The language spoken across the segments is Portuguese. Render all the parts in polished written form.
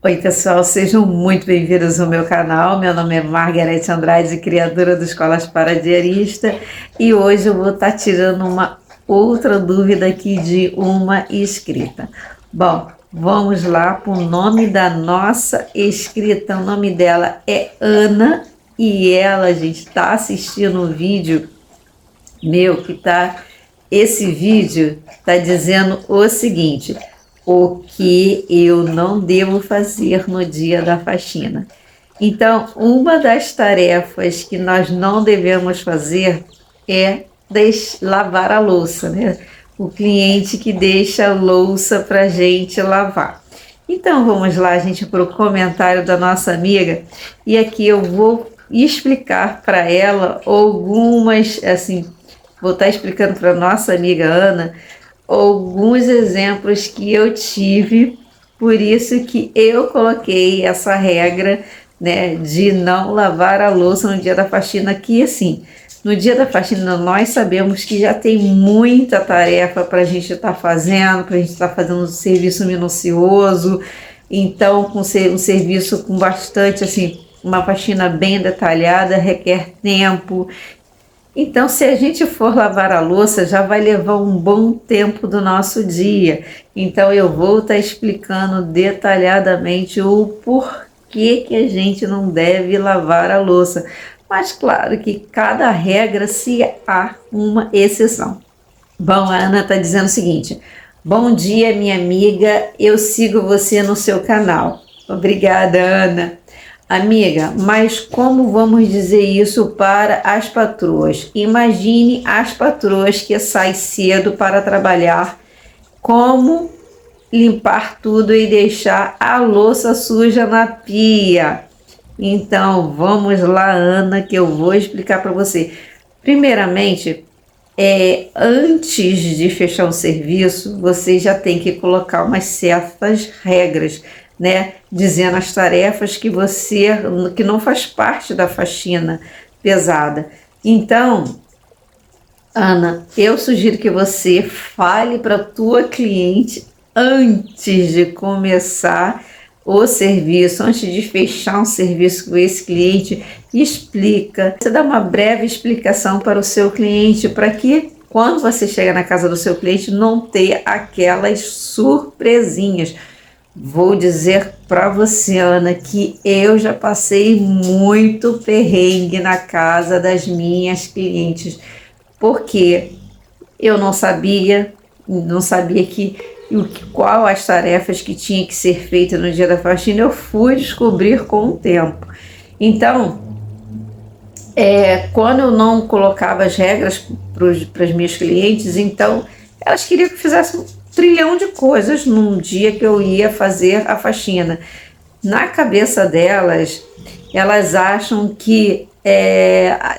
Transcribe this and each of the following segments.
Oi pessoal, sejam muito bem-vindos ao meu canal. Meu nome é Margarete Andrade, criadora do Escolas para Diarista, e hoje eu vou estar tirando uma outra dúvida aqui de uma inscrita. Bom, vamos lá para o nome da nossa inscrita. O nome dela é Ana e ela, gente, está assistindo o vídeo meu que tá. Esse vídeo está dizendo o seguinte: o que eu não devo fazer no dia da faxina. Então, uma das tarefas que nós não devemos fazer é lavar a louça, né? O cliente que deixa a louça para a gente lavar. Então, vamos lá, gente, para o comentário da nossa amiga, e aqui eu vou explicar para ela algumas, assim, vou estar explicando para nossa amiga Ana alguns exemplos que eu tive, por isso que eu coloquei essa regra, né, de não lavar a louça no dia da faxina, que assim, no dia da faxina nós sabemos que já tem muita tarefa para a gente estar fazendo, para a gente estar fazendo um serviço minucioso, então com um serviço com bastante, assim, uma faxina bem detalhada requer tempo. Então, se a gente for lavar a louça, já vai levar um bom tempo do nosso dia. Então, eu vou estar explicando detalhadamente o porquê que a gente não deve lavar a louça. Mas, claro que cada regra se há uma exceção. Bom, a Ana está dizendo o seguinte: bom dia, minha amiga, eu sigo você no seu canal. Obrigada, Ana. Amiga, mas como vamos dizer isso para as patroas? Imagine as patroas que saem cedo para trabalhar, como limpar tudo e deixar a louça suja na pia. Então, vamos lá, Ana, que eu vou explicar para você. Primeiramente, antes de fechar um serviço, você já tem que colocar umas certas regras, né, dizendo as tarefas que não faz parte da faxina pesada. Então, Ana, eu sugiro que você fale para a tua cliente antes de começar o serviço, antes de fechar um serviço com esse cliente, explica, você dá uma breve explicação para o seu cliente, para que quando você chega na casa do seu cliente não ter aquelas surpresinhas. Vou dizer para você, Ana, que eu já passei muito perrengue na casa das minhas clientes, porque eu não sabia qual as tarefas que tinha que ser feita no dia da faxina. Eu fui descobrir com o tempo. Então, quando eu não colocava as regras para as minhas clientes, então elas queriam que eu fizesse um trilhão de coisas num dia que eu ia fazer a faxina. Na cabeça delas, elas acham que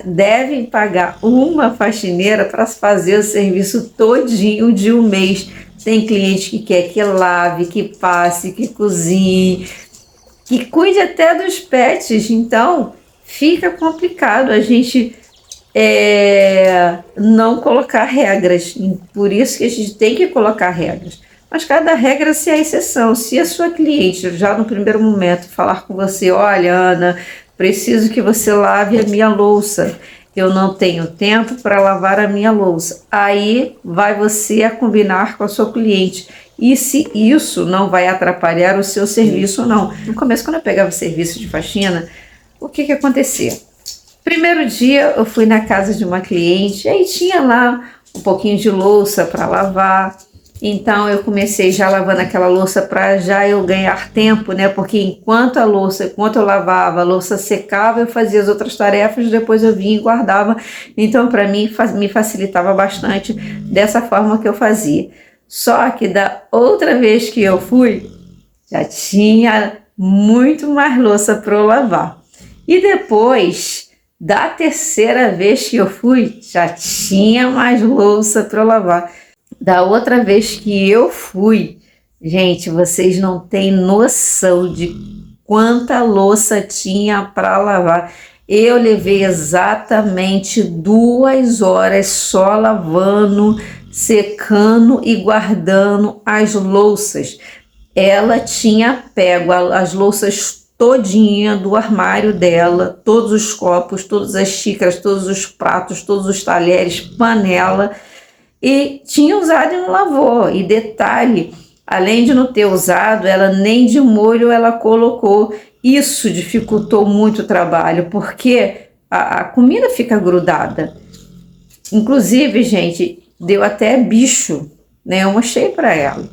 devem pagar uma faxineira para fazer o serviço todinho de um mês. Tem cliente que quer que lave, que passe, que cozinhe, que cuide até dos pets. Então, fica complicado a gente não colocar regras. Por isso que a gente tem que colocar regras. Mas cada regra se é exceção. Se a sua cliente já no primeiro momento falar com você: olha, Ana, preciso que você lave a minha louça, eu não tenho tempo para lavar a minha louça, aí vai você a combinar com a sua cliente. E se isso não vai atrapalhar o seu serviço ou não. No começo, quando eu pegava serviço de faxina, o que acontecia? Primeiro dia eu fui na casa de uma cliente, aí tinha lá um pouquinho de louça para lavar. Então eu comecei já lavando aquela louça para já eu ganhar tempo, né? Porque enquanto eu lavava, a louça secava, eu fazia as outras tarefas, depois eu vinha e guardava. Então para mim me facilitava bastante dessa forma que eu fazia. Só que da outra vez que eu fui, já tinha muito mais louça para eu lavar. E depois da terceira vez que eu fui, já tinha mais louça para eu lavar. Da outra vez que eu fui, gente, vocês não têm noção de quanta louça tinha para lavar. Eu levei exatamente 2 horas só lavando, secando e guardando as louças. Ela tinha pego as louças todinha do armário dela, todos os copos, todas as xícaras, todos os pratos, todos os talheres, panela, e tinha usado e não lavou. E detalhe, além de não ter usado, ela nem de molho ela colocou. Isso dificultou muito o trabalho, porque a comida fica grudada. Inclusive, gente, deu até bicho, né? Eu mostrei para ela.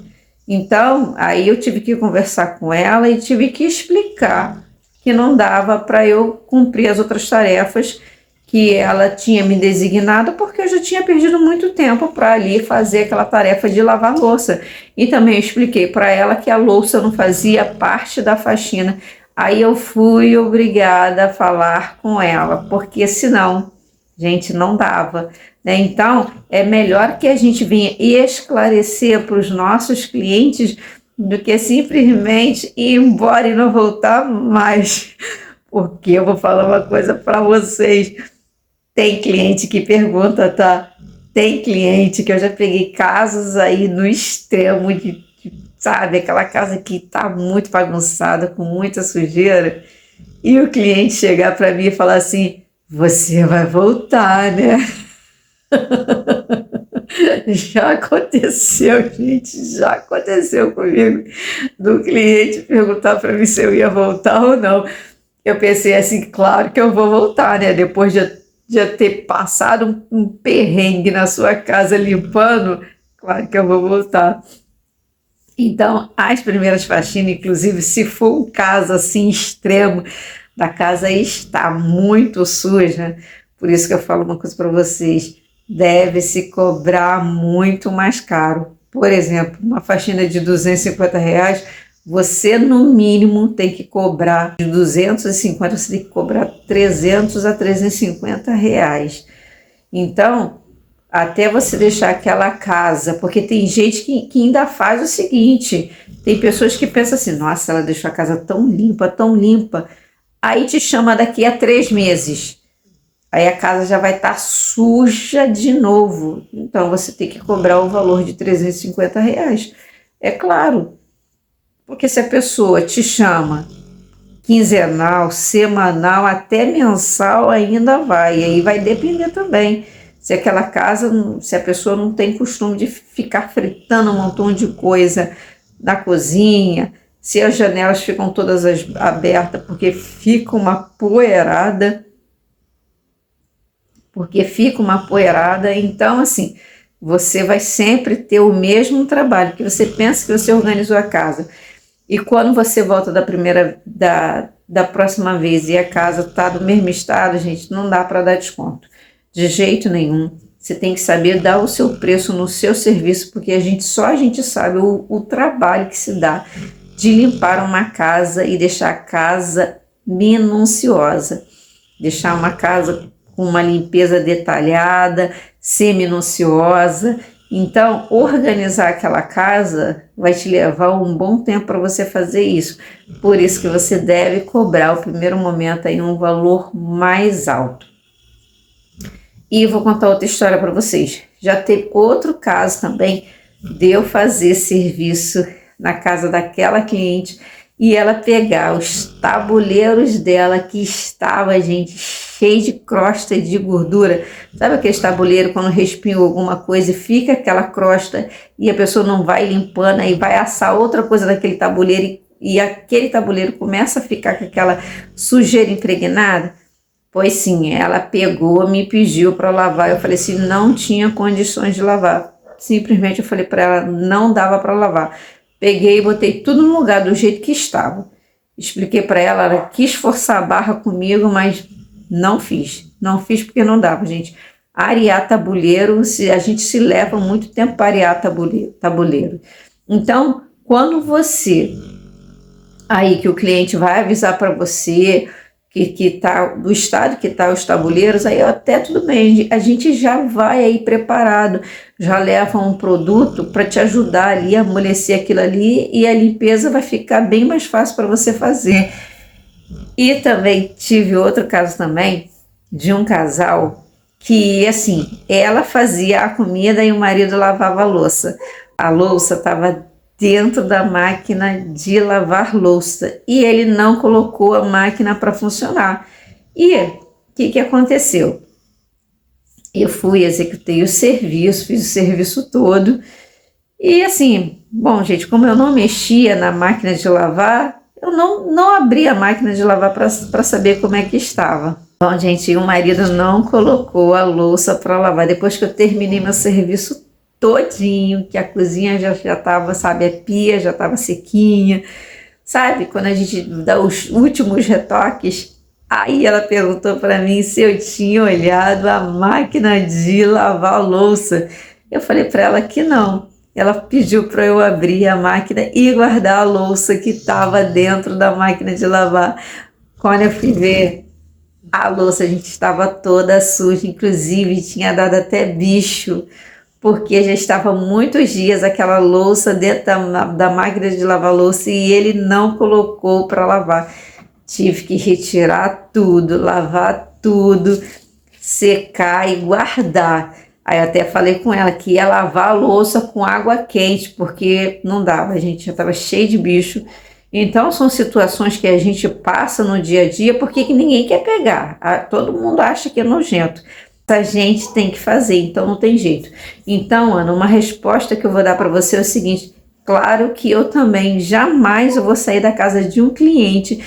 Então, aí eu tive que conversar com ela e tive que explicar que não dava para eu cumprir as outras tarefas que ela tinha me designado, porque eu já tinha perdido muito tempo para ali fazer aquela tarefa de lavar louça. E também eu expliquei para ela que a louça não fazia parte da faxina. Aí eu fui obrigada a falar com ela, porque senão, gente, não dava, né? Então, é melhor que a gente venha esclarecer para os nossos clientes do que simplesmente ir embora e não voltar mais. Porque eu vou falar uma coisa para vocês. Tem cliente que pergunta, tá? Tem cliente que eu já peguei casos aí no extremo sabe, aquela casa que tá muito bagunçada, com muita sujeira, e o cliente chegar para mim e falar assim: você vai voltar, né? Já aconteceu, gente, já aconteceu comigo, do cliente perguntar para mim se eu ia voltar ou não. Eu pensei assim, claro que eu vou voltar, né? Depois de ter passado um perrengue na sua casa limpando, claro que eu vou voltar. Então, as primeiras faxinas, inclusive, se for um caso assim extremo, da casa está muito suja, por isso que eu falo uma coisa para vocês, deve-se cobrar muito mais caro. Por exemplo, uma faxina de R$ 250, você no mínimo tem que cobrar de 250, você tem que cobrar 300 a R$ 350. Então, até você deixar aquela casa, porque tem gente que ainda faz o seguinte, tem pessoas que pensam assim, nossa, ela deixou a casa tão limpa, aí te chama daqui a 3 meses, aí a casa já vai estar suja de novo, então você tem que cobrar o valor de R$ 350, é claro, porque se a pessoa te chama quinzenal, semanal, até mensal ainda vai, e aí vai depender também. Se aquela casa, se a pessoa não tem costume de ficar fritando um montão de coisa na cozinha, se as janelas ficam todas abertas porque fica uma poeirada, então assim, você vai sempre ter o mesmo trabalho, que você pensa que você organizou a casa. E quando você volta da próxima vez e a casa está do mesmo estado, gente, não dá para dar desconto. De jeito nenhum. Você tem que saber dar o seu preço no seu serviço, porque só a gente sabe o trabalho que se dá de limpar uma casa e deixar a casa minuciosa. Deixar uma casa com uma limpeza detalhada, ser minuciosa. Então, organizar aquela casa vai te levar um bom tempo para você fazer isso. Por isso que você deve cobrar o primeiro momento aí um valor mais alto. E vou contar outra história para vocês. Já teve outro caso também de eu fazer serviço na casa daquela cliente e ela pegar os tabuleiros dela que estava, gente, cheio de crosta e de gordura. Sabe aquele tabuleiro quando respingou alguma coisa e fica aquela crosta e a pessoa não vai limpando, aí vai assar outra coisa daquele tabuleiro e aquele tabuleiro começa a ficar com aquela sujeira impregnada? Pois sim, ela pegou, me pediu para lavar. Eu falei assim, não tinha condições de lavar. Simplesmente eu falei para ela, não dava para lavar. Peguei e botei tudo no lugar do jeito que estava. Expliquei para ela, ela quis forçar a barra comigo, mas não fiz. Não fiz porque não dava, gente. Arear tabuleiro, a gente se leva muito tempo para arear tabuleiro. Então, quando você, aí que o cliente vai avisar para você que tá do estado que tá os tabuleiros, aí até tudo bem, a gente já vai aí preparado, já leva um produto para te ajudar ali a amolecer aquilo ali e a limpeza vai ficar bem mais fácil para você fazer. E também tive outro caso também de um casal que, assim, ela fazia a comida e o marido lavava a louça. A louça estava dentro da máquina de lavar louça e ele não colocou a máquina para funcionar. E o que aconteceu? Eu fui, executei o serviço, fiz o serviço todo. E assim, bom, gente, como eu não mexia na máquina de lavar, eu não abri a máquina de lavar para saber como é que estava. Bom, gente, o marido não colocou a louça para lavar. Depois que eu terminei meu serviço todinho, que a cozinha já estava, sabe, a pia já estava sequinha, sabe? Quando a gente dá os últimos retoques, aí ela perguntou para mim se eu tinha olhado a máquina de lavar louça. Eu falei para ela que não. Ela pediu para eu abrir a máquina e guardar a louça que estava dentro da máquina de lavar. Quando eu fui ver, a louça, a gente estava toda suja, inclusive tinha dado até bicho, porque já estava muitos dias aquela louça dentro da máquina de lavar louça e ele não colocou para lavar. Tive que retirar tudo, lavar tudo, secar e guardar. Aí eu até falei com ela que ia lavar a louça com água quente, porque não dava, a gente já estava cheio de bicho. Então são situações que a gente passa no dia a dia porque que ninguém quer pegar. Todo mundo acha que é nojento. A gente tem que fazer, então não tem jeito. Então, Ana, uma resposta que eu vou dar para você é o seguinte: claro que eu também jamais vou sair da casa de um cliente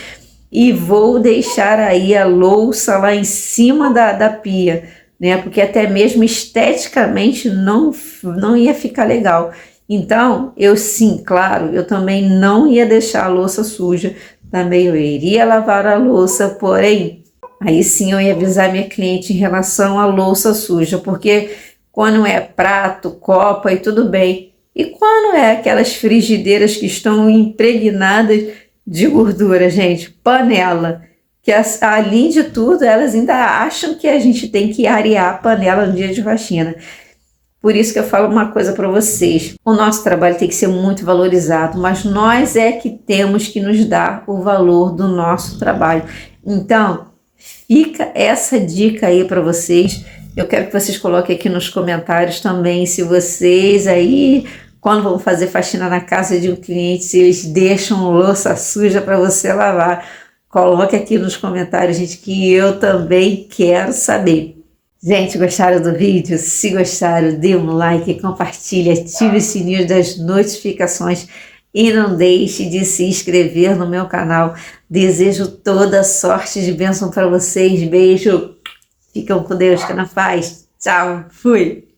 e vou deixar aí a louça lá em cima da pia, né? Porque até mesmo esteticamente não ia ficar legal. Então, eu sim, claro, eu também não ia deixar a louça suja, também eu iria lavar a louça, porém, aí sim eu ia avisar minha cliente em relação à louça suja, porque quando é prato, copo, aí tudo bem. E quando é aquelas frigideiras que estão impregnadas de gordura, gente, panela, que além de tudo, elas ainda acham que a gente tem que arear a panela no dia de faxina. Por isso que eu falo uma coisa para vocês: o nosso trabalho tem que ser muito valorizado, mas nós é que temos que nos dar o valor do nosso trabalho. Então, fica essa dica aí para vocês. Eu quero que vocês coloquem aqui nos comentários também se vocês aí, quando vão fazer faxina na casa de um cliente, se eles deixam louça suja para você lavar. Coloque aqui nos comentários, gente, que eu também quero saber. Gente, gostaram do vídeo? Se gostaram, dê um like, compartilhe, ative o sininho das notificações e não deixe de se inscrever no meu canal. Desejo toda sorte de bênção para vocês. Beijo. Ficam com Deus, que na paz. Tchau. Fui.